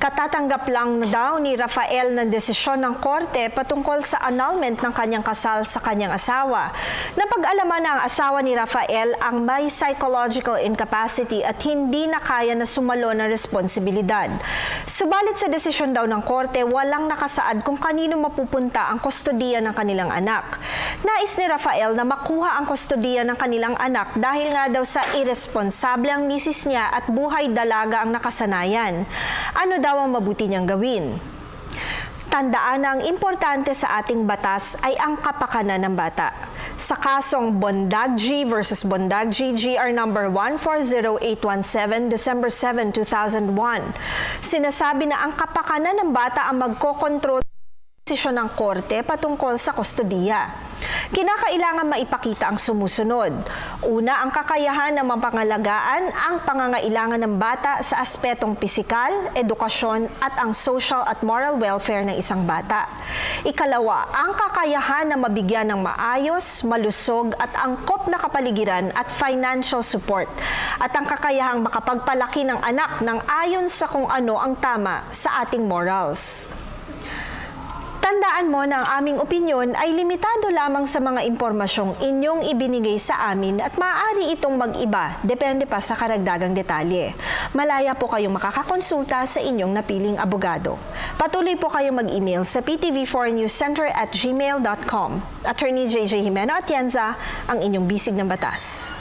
Katatanggap lang na daw ni Rafael ng desisyon ng korte patungkol sa annulment ng kanyang kasal sa kanyang asawa. Napag-alaman na ang asawa ni Rafael ang may psychological incapacity at hindi na kaya na sumalo ng responsibilidad. Subalit sa desisyon daw ng korte, walang nakasaad kung kanino mapupunta ang kustodiya ng kanilang anak. Nais ni Rafael na makuha ang kustodiya ng kanilang anak dahil nga daw sa irresponsable ang misis niya at buhay dalaga ang nakasanayan. Ano daw ang mabuti niyang gawin? Tandaan na ang importante sa ating batas ay ang kapakanan ng bata. Sa kasong Bondagji versus Bondagji, GR number 140817, December 7, 2001, sinasabi na ang kapakanan ng bata ang magkokontrol sa desisyon ng korte patungkol sa kustodiya. Kinakailangan maipakita ang sumusunod. Una, ang kakayahan na mapangalagaan ang pangangailangan ng bata sa aspetong pisikal, edukasyon at ang social at moral welfare ng isang bata. Ikalawa, ang kakayahan na mabigyan ng maayos, malusog at angkop na kapaligiran at financial support. At ang kakayahang makapagpalaki ng anak ng ayon sa kung ano ang tama sa ating morals. Tandaan mo na ang aming opinyon ay limitado lamang sa mga impormasyong inyong ibinigay sa amin at maaari itong mag-iba, depende pa sa karagdagang detalye. Malaya po kayong makakakonsulta sa inyong napiling abogado. Patuloy po kayong mag-email sa ptv4newscenter@gmail.com. Attorney JJ Jimeno Atienza, ang inyong bisig ng batas.